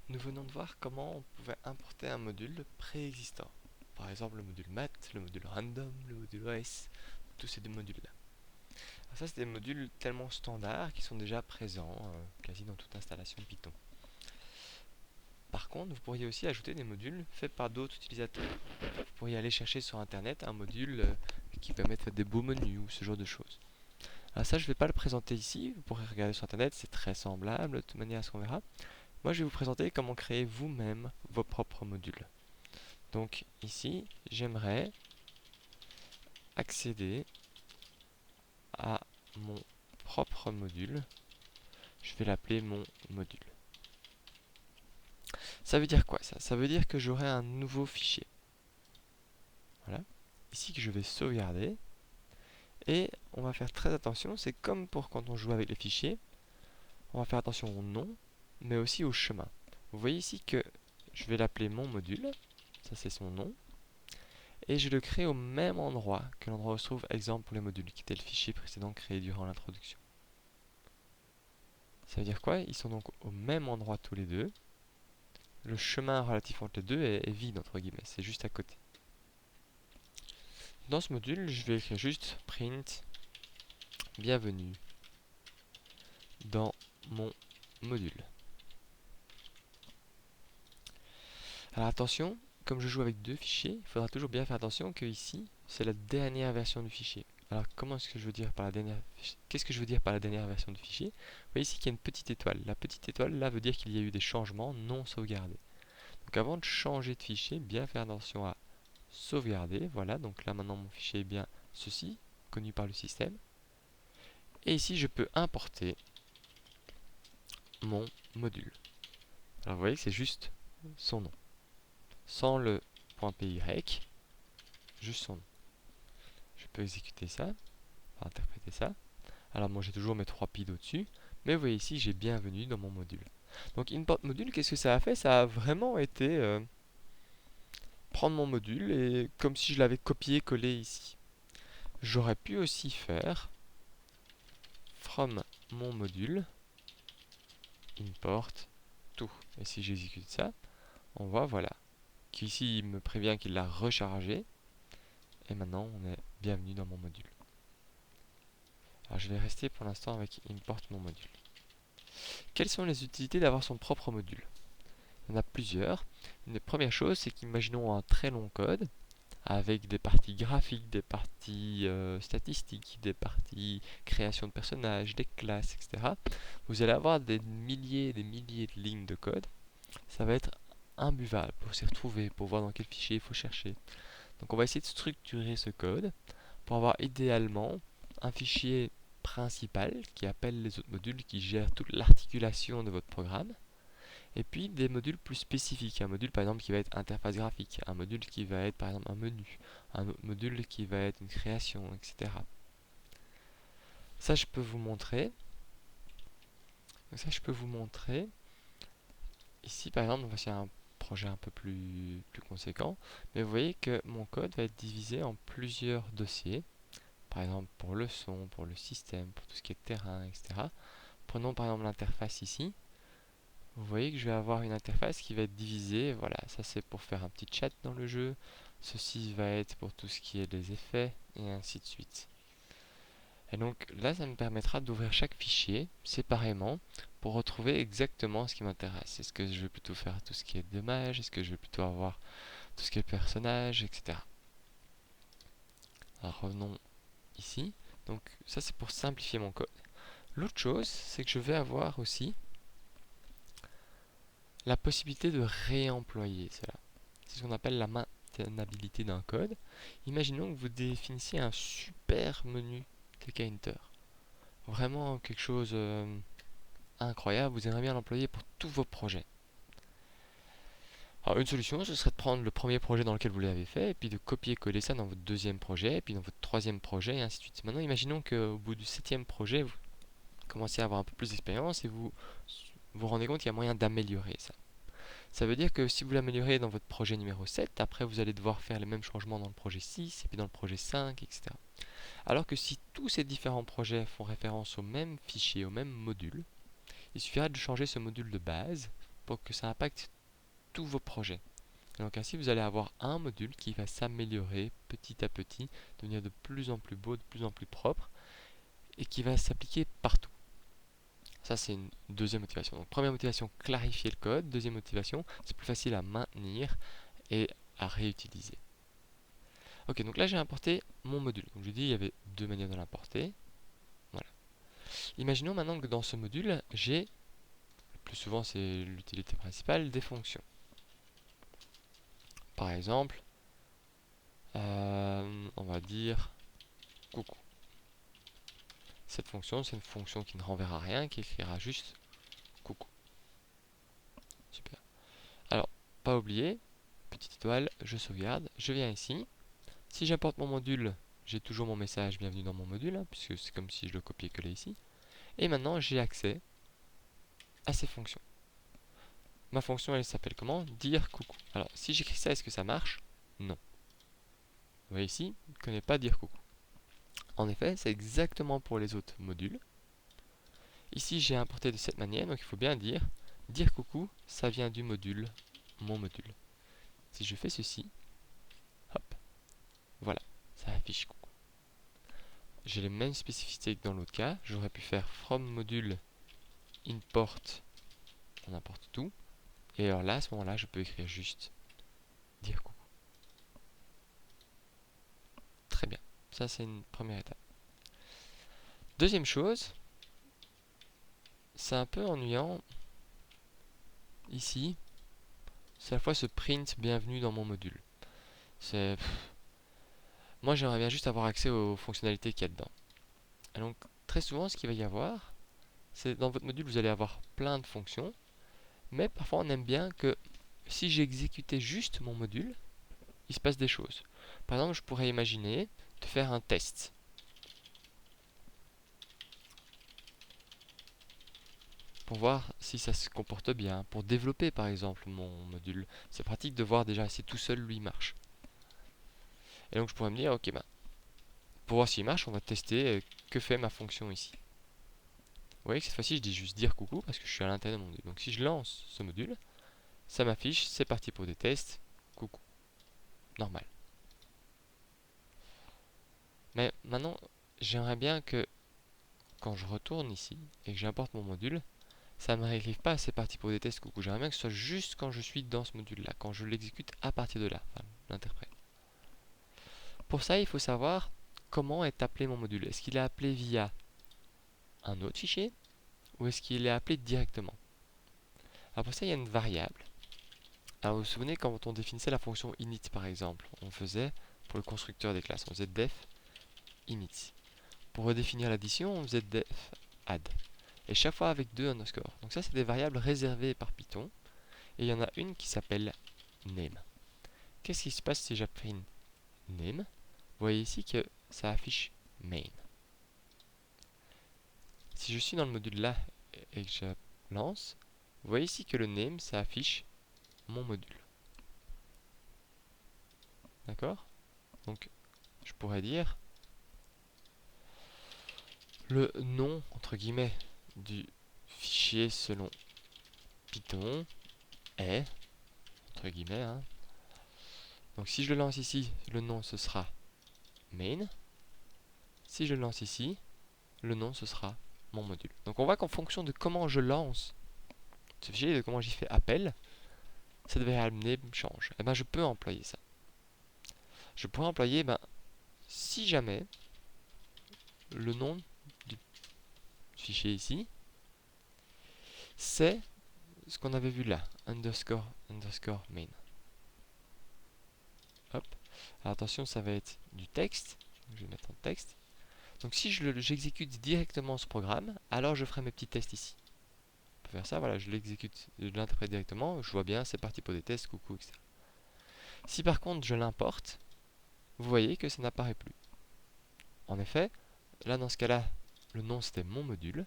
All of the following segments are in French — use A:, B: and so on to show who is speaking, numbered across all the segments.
A: nous venons de voir comment on pouvait importer un module préexistant. Par exemple le module math, le module random, le module OS, tous ces deux modules-là. Alors ça, c'est des modules tellement standards qui sont déjà présents quasi dans toute installation Python. Par contre, vous pourriez aussi ajouter des modules faits par d'autres utilisateurs. Vous pourriez aller chercher sur internet un module qui permet de faire des beaux menus ou ce genre de choses. Alors ça, je ne vais pas le présenter ici, vous pourrez regarder sur internet, c'est très semblable de toute manière à ce qu'on verra. Moi, je vais vous présenter comment créer vous-même vos propres modules. Donc ici, j'aimerais accéder à mon propre module. Je vais l'appeler mon module. Ça veut dire quoi ça? Ça veut dire que j'aurai un nouveau fichier. Voilà. Ici que je vais sauvegarder. Et on va faire très attention, c'est comme pour quand on joue avec les fichiers. On va faire attention au nom, mais aussi au chemin. Vous voyez ici que je vais l'appeler mon module. Ça c'est son nom. Et je le crée au même endroit que l'endroit où se trouve exemple pour les modules, qui était le fichier précédent créé durant l'introduction. Ça veut dire quoi? Ils sont donc au même endroit tous les deux. Le chemin relatif entre les deux est vide, entre guillemets, c'est juste à côté. Dans ce module, je vais écrire juste print bienvenue dans mon module. Alors attention, comme je joue avec deux fichiers, il faudra toujours bien faire attention que ici, c'est la dernière version du fichier. Alors comment est-ce que je veux dire par la dernière qu'est-ce que je veux dire par la dernière version du fichier? Vous voyez ici qu'il y a une petite étoile. La petite étoile là veut dire qu'il y a eu des changements non sauvegardés. Donc avant de changer de fichier, bien faire attention à sauvegarder. Voilà, donc là maintenant mon fichier est bien ceci, connu par le système. Et ici je peux importer mon module. Alors vous voyez que c'est juste son nom. Sans le .py, juste son nom. Je peux exécuter ça, interpréter ça. Alors moi j'ai toujours mes 3 pids au-dessus, mais vous voyez ici j'ai bienvenue dans mon module. Donc import module, qu'est-ce que ça a fait? Ça a vraiment été prendre mon module et comme si je l'avais copié-collé ici. J'aurais pu aussi faire from mon module import tout. Et si j'exécute ça, on voit voilà qu'ici il me prévient qu'il l'a rechargé et maintenant on est bienvenu dans mon module. Alors je vais rester pour l'instant avec import mon module. Quelles sont les utilités d'avoir son propre module? Il y en a plusieurs. Une première chose, c'est qu'imaginons un très long code avec des parties graphiques, des parties statistiques, des parties création de personnages, des classes, etc. Vous allez avoir des milliers et des milliers de lignes de code. Ça va être imbuvable pour s'y retrouver, pour voir dans quel fichier il faut chercher. Donc on va essayer de structurer ce code pour avoir idéalement un fichier principal qui appelle les autres modules, qui gère toute l'articulation de votre programme. Et puis des modules plus spécifiques, un module par exemple qui va être interface graphique, un module qui va être par exemple un menu, un autre module qui va être une création, etc. Ça je peux vous montrer. Donc ça je peux vous montrer. Ici par exemple, voici un projet un peu plus conséquent, mais vous voyez que mon code va être divisé en plusieurs dossiers, par exemple pour le son, pour le système, pour tout ce qui est terrain, etc. Prenons par exemple l'interface ici. Vous voyez que je vais avoir une interface qui va être divisée. Voilà, ça c'est pour faire un petit chat dans le jeu. Ceci va être pour tout ce qui est des effets et ainsi de suite. Et donc là, ça me permettra d'ouvrir chaque fichier séparément pour retrouver exactement ce qui m'intéresse. Est-ce que je vais plutôt faire tout ce qui est dommage? Est-ce que je vais plutôt avoir tout ce qui est personnage, etc. Alors revenons ici. Donc ça c'est pour simplifier mon code. L'autre chose, c'est que je vais avoir aussi la possibilité de réemployer cela. C'est ce qu'on appelle la maintenabilité d'un code. Imaginons que vous définissiez un super menu TK-Enter. Vraiment quelque chose incroyable, vous aimeriez bien l'employer pour tous vos projets. Alors une solution, ce serait de prendre le premier projet dans lequel vous l'avez fait, et puis de copier-coller ça dans votre deuxième projet, et puis dans votre troisième projet, et ainsi de suite. Maintenant, imaginons qu'au bout du septième projet, vous commencez à avoir un peu plus d'expérience, et vous vous rendez compte qu'il y a moyen d'améliorer ça. Ça veut dire que si vous l'améliorez dans votre projet numéro 7, après vous allez devoir faire les mêmes changements dans le projet 6 et puis dans le projet 5, etc. Alors que si tous ces différents projets font référence au même fichier, au même module, il suffira de changer ce module de base pour que ça impacte tous vos projets. Et donc ainsi, vous allez avoir un module qui va s'améliorer petit à petit, devenir de plus en plus beau, de plus en plus propre, et qui va s'appliquer partout. Ça, c'est une deuxième motivation. Donc première motivation, clarifier le code. Deuxième motivation, c'est plus facile à maintenir et à réutiliser. Ok, donc là j'ai importé mon module. Comme je vous dis, il y avait deux manières de l'importer. Voilà. Imaginons maintenant que dans ce module, j'ai, le plus souvent c'est l'utilité principale, des fonctions. Par exemple, on va dire coucou. Cette fonction, c'est une fonction qui ne renverra rien, qui écrira juste coucou. Super. Alors, pas oublier, petite étoile, je sauvegarde, je viens ici. Si j'importe mon module, j'ai toujours mon message bienvenue dans mon module, hein, puisque c'est comme si je le copiais-collais ici. Et maintenant, j'ai accès à ces fonctions. Ma fonction, elle s'appelle comment? Dire coucou. Alors, si j'écris ça, est-ce que ça marche? Non. Vous voyez ici, il ne connaît pas dire coucou. En effet, c'est exactement pour les autres modules. Ici, j'ai importé de cette manière, donc il faut bien dire coucou, ça vient du module, mon module. Si je fais ceci, hop, voilà, ça affiche coucou. J'ai les mêmes spécificités que dans l'autre cas. J'aurais pu faire from module import, on importe tout. Et alors là, à ce moment-là, je peux écrire juste dire coucou. Très bien, ça c'est une première étape. Deuxième chose, c'est un peu ennuyant. Ici, c'est à la fois ce print bienvenue dans mon module. C'est... Moi, j'aimerais bien juste avoir accès aux fonctionnalités qu'il y a dedans. Et donc, très souvent, ce qu'il va y avoir, c'est dans votre module, vous allez avoir plein de fonctions. Mais parfois, on aime bien que si j'exécutais juste mon module, il se passe des choses. Par exemple, je pourrais imaginer de faire un test. Pour voir si ça se comporte bien, pour développer par exemple mon module. C'est pratique de voir déjà si tout seul lui marche. Et donc je pourrais me dire, ok, pour voir s'il marche, on va tester que fait ma fonction ici. Vous voyez que cette fois-ci, je dis juste dire coucou parce que je suis à l'intérieur de mon module. Donc si je lance ce module, ça m'affiche, c'est parti pour des tests, coucou. Normal. Mais maintenant, j'aimerais bien que quand je retourne ici et que j'importe mon module, ça ne me réécrive pas, c'est parti pour des tests, coucou. J'aimerais bien que ce soit juste quand je suis dans ce module-là, quand je l'exécute à partir de là, enfin, l'interprète. Pour ça, il faut savoir comment est appelé mon module. Est-ce qu'il est appelé via un autre fichier ou est-ce qu'il est appelé directement? Alors pour ça, il y a une variable. Alors vous vous souvenez quand on définissait la fonction init par exemple, on faisait pour le constructeur des classes, on faisait def init. Pour redéfinir l'addition, on faisait def add. Et chaque fois avec deux underscore. Donc ça, c'est des variables réservées par Python. Et il y en a une qui s'appelle name. Qu'est-ce qui se passe si j'apprenne name? Vous voyez ici que ça affiche main. Si je suis dans le module là et que je lance, vous voyez ici que le name, ça affiche mon module. D'accord? Donc, je pourrais dire le nom, entre guillemets, du fichier selon Python est, entre guillemets, hein. Donc si je le lance ici, le nom ce sera main. Si je le lance ici, le nom ce sera mon module. Donc on voit qu'en fonction de comment je lance ce fichier, de comment j'y fais appel, cette variable name change. Et je peux employer ça. Je pourrais employer, si jamais le nom du fichier ici, c'est ce qu'on avait vu là, underscore main. Hop. Alors attention, ça va être du texte. Je vais mettre en texte. Donc si j'exécute directement ce programme, alors je ferai mes petits tests ici. On peut faire ça, voilà, je l'exécute, je l'interprète directement, je vois bien, c'est parti pour des tests, coucou, etc. Si par contre je l'importe, vous voyez que ça n'apparaît plus. En effet, là dans ce cas-là, le nom c'était mon module.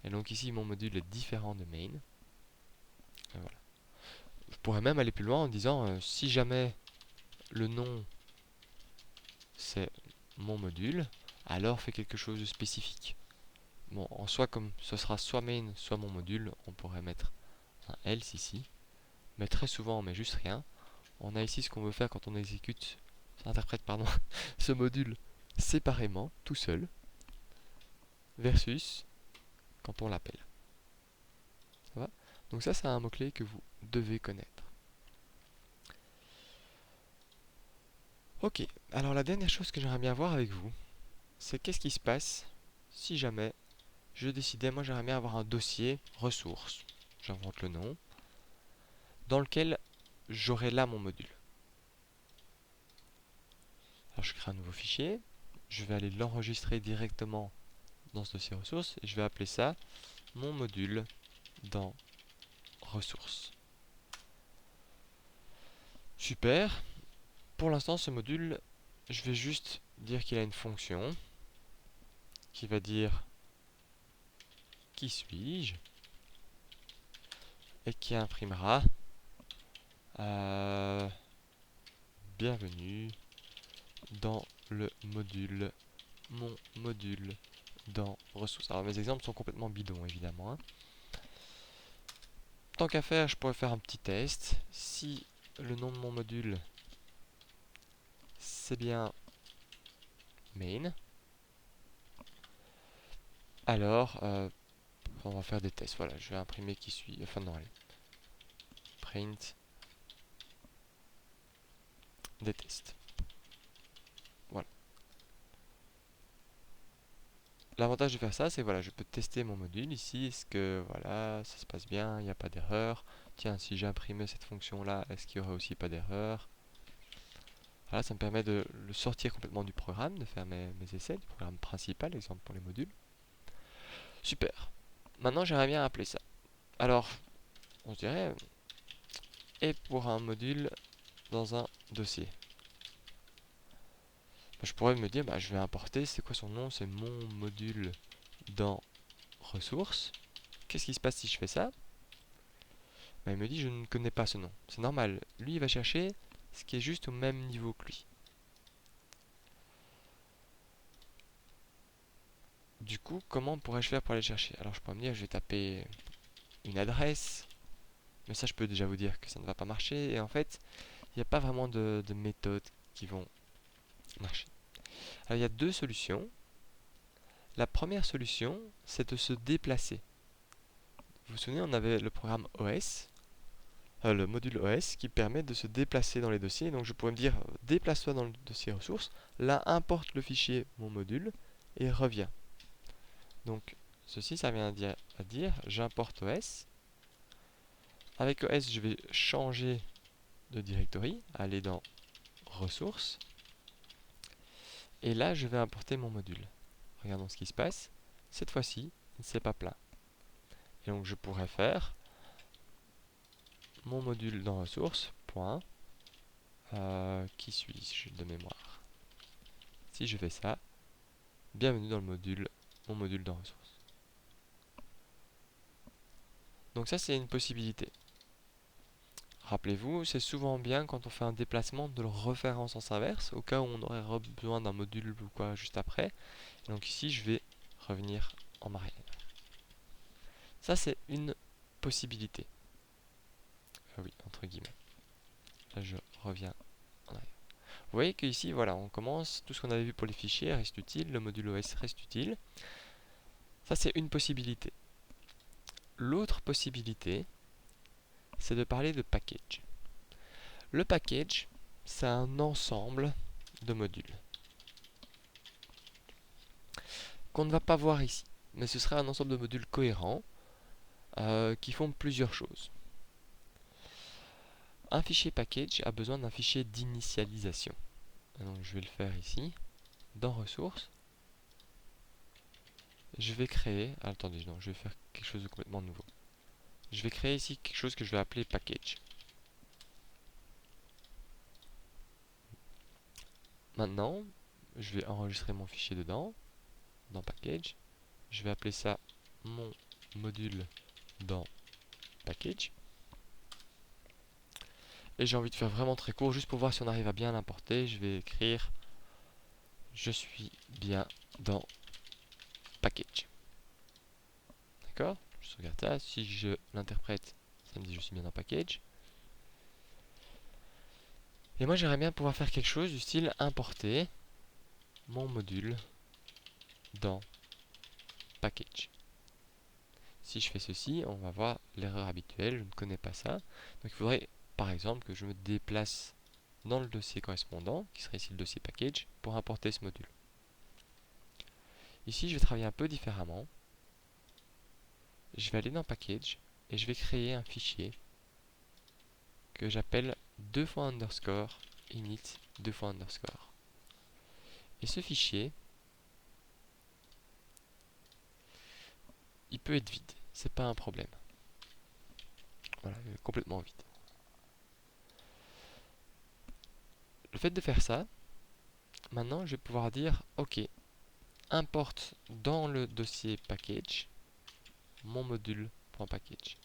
A: Et donc ici, mon module est différent de main. Et voilà. Je pourrais même aller plus loin en disant, si jamais le nom c'est mon module, alors fais quelque chose de spécifique. Bon, en soi, comme ce sera soit main, soit mon module, on pourrait mettre un else ici, mais très souvent on met juste rien. On a ici ce qu'on veut faire quand on exécute, interprète pardon, ce module séparément, tout seul, versus quand on l'appelle. Ça va? Donc ça c'est un mot-clé que vous devez connaître. Ok, alors la dernière chose que j'aimerais bien voir avec vous, c'est qu'est-ce qui se passe si jamais je décidais, moi j'aimerais bien avoir un dossier ressources, j'invente le nom, dans lequel j'aurai là mon module. Alors je crée un nouveau fichier, je vais aller l'enregistrer directement dans ce dossier ressources et je vais appeler ça mon module dans ressources. Super. Pour l'instant ce module, je vais juste dire qu'il a une fonction qui va dire qui suis-je et qui imprimera bienvenue dans le module, mon module dans ressources. Alors mes exemples sont complètement bidons évidemment. Tant qu'à faire, je pourrais faire un petit test. Si le nom de mon module c'est bien main, alors on va faire des tests. Voilà, je vais imprimer qui suit. Enfin non, allez. Print des tests. Voilà. L'avantage de faire ça, c'est voilà, je peux tester mon module ici. Est-ce que voilà, ça se passe bien, il n'y a pas d'erreur. Tiens, si j'imprimais cette fonction-là, est-ce qu'il n'y aurait aussi pas d'erreur? Voilà, ça me permet de le sortir complètement du programme, de faire mes essais, du programme principal, exemple pour les modules. Super. Maintenant, j'aimerais bien appeler ça. Alors, on se dirait, et pour un module dans un dossier. Je pourrais me dire, je vais importer, c'est quoi son nom? C'est mon module dans ressources. Qu'est-ce qui se passe si je fais ça? Il me dit, je ne connais pas ce nom. C'est normal. Lui, il va chercher ce qui est juste au même niveau que lui. Du coup, comment pourrais-je faire pour aller chercher? Alors, je pourrais me dire, je vais taper une adresse. Mais ça, je peux déjà vous dire que ça ne va pas marcher. Et en fait, il n'y a pas vraiment de méthodes qui vont marcher. Alors, il y a deux solutions. La première solution, c'est de se déplacer. Vous vous souvenez, on avait le programme OS, le module OS, qui permet de se déplacer dans les dossiers. Donc, je pourrais me dire, déplace-toi dans le dossier ressources. Là, importe le fichier, mon module, et reviens. Donc, ceci, ça vient à dire j'importe OS. Avec OS, je vais changer de directory, aller dans ressources. Et là, je vais importer mon module. Regardons ce qui se passe. Cette fois-ci, il ne s'est pas plein. Et donc, je pourrais faire mon module dans ressources, point, qui suis-je de mémoire. Si je fais ça, bienvenue dans le module, mon module dans ressources. Donc ça, c'est une possibilité. Rappelez-vous, c'est souvent bien quand on fait un déplacement de le refaire en sens inverse, au cas où on aurait besoin d'un module ou quoi juste après. Et donc ici, je vais revenir en arrière. Ça, c'est une possibilité. Oui, entre guillemets. Là, je reviens en arrière. Vous voyez qu'ici, voilà, on commence, tout ce qu'on avait vu pour les fichiers reste utile, le module OS reste utile. Ça, c'est une possibilité. L'autre possibilité, c'est de parler de package. Le package, c'est un ensemble de modules qu'on ne va pas voir ici. Mais ce sera un ensemble de modules cohérents qui font plusieurs choses. Un fichier package a besoin d'un fichier d'initialisation. Donc je vais le faire ici, dans ressources. Je vais créer, attendez, non, je vais faire quelque chose de complètement nouveau. Je vais créer ici quelque chose que je vais appeler package. Maintenant, je vais enregistrer mon fichier dedans, dans package. Je vais appeler ça mon module dans package. Et j'ai envie de faire vraiment très court, juste pour voir si on arrive à bien l'importer. Je vais écrire je suis bien dans package. D'accord? Je regarde ça. Si je l'interprète, Ça me dit que je suis bien dans package. Et moi j'aimerais bien pouvoir faire quelque chose du style importer mon module dans package. Si je fais ceci, on va voir l'erreur habituelle, je ne connais pas ça. Donc il faudrait par exemple que je me déplace dans le dossier correspondant, qui serait ici le dossier package, pour importer ce module. Ici je vais travailler un peu différemment. Je vais aller dans package et je vais créer un fichier que j'appelle __ init __. Et ce fichier, il peut être vide, c'est pas un problème. Voilà, il est complètement vide. Le fait de faire ça, maintenant je vais pouvoir dire ok, importe dans le dossier package mon module.package.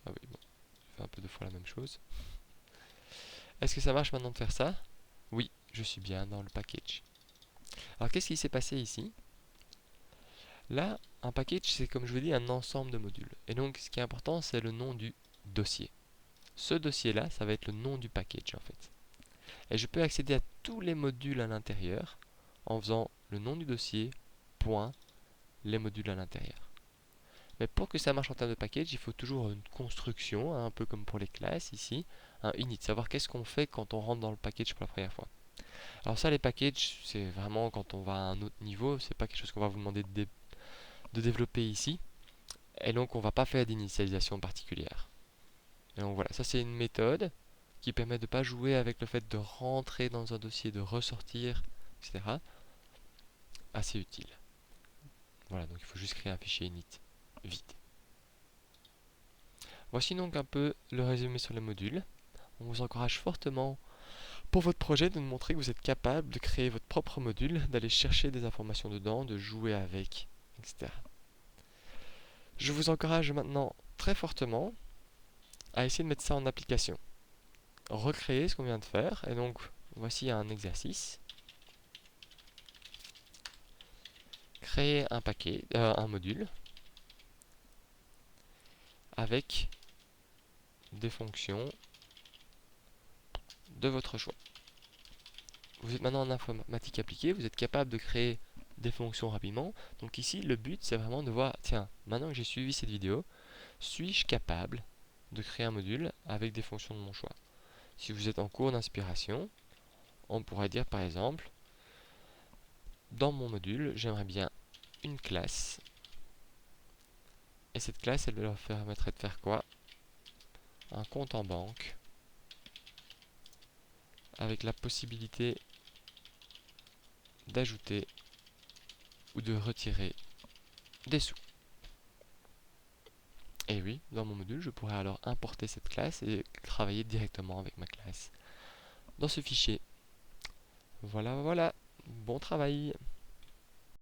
A: Ah oui, bon, je fais un peu deux fois la même chose. Est-ce que ça marche maintenant de faire ça? Oui, je suis bien dans le package. Alors qu'est-ce qui s'est passé ici? Là, un package, c'est comme je vous dis un ensemble de modules. Et donc, ce qui est important, c'est le nom du dossier. Ce dossier-là, ça va être le nom du package en fait. Et je peux accéder à tous les modules à l'intérieur en faisant le nom du dossier, point, les modules à l'intérieur. Mais pour que ça marche en termes de package, il faut toujours une construction, hein, un peu comme pour les classes ici, un init, savoir qu'est-ce qu'on fait quand on rentre dans le package pour la première fois. Alors ça, les packages, c'est vraiment quand on va à un autre niveau, c'est pas quelque chose qu'on va vous demander de développer ici. Et donc on va pas faire d'initialisation particulière. Et donc voilà, ça c'est une méthode qui permet de ne pas jouer avec le fait de rentrer dans un dossier, de ressortir, etc. Assez utile. Voilà, donc il faut juste créer un fichier init vide. Voici donc un peu le résumé sur les modules. On vous encourage fortement pour votre projet de montrer que vous êtes capable de créer votre propre module, d'aller chercher des informations dedans, de jouer avec, etc. Je vous encourage maintenant très fortement à essayer de mettre ça en application. Recréer ce qu'on vient de faire. Et donc, voici un exercice. Créer un module avec des fonctions de votre choix. Vous êtes maintenant en informatique appliquée, vous êtes capable de créer des fonctions rapidement. Donc ici, le but, c'est vraiment de voir, tiens, maintenant que j'ai suivi cette vidéo, suis-je capable de créer un module avec des fonctions de mon choix? Si vous êtes en cours d'inspiration, on pourrait dire par exemple, dans mon module, j'aimerais bien une classe. Et cette classe, elle leur permettrait de faire quoi? Un compte en banque avec la possibilité d'ajouter ou de retirer des sous. Et oui, dans mon module, je pourrais alors importer cette classe et travailler directement avec ma classe dans ce fichier. Voilà, voilà. Bon travail!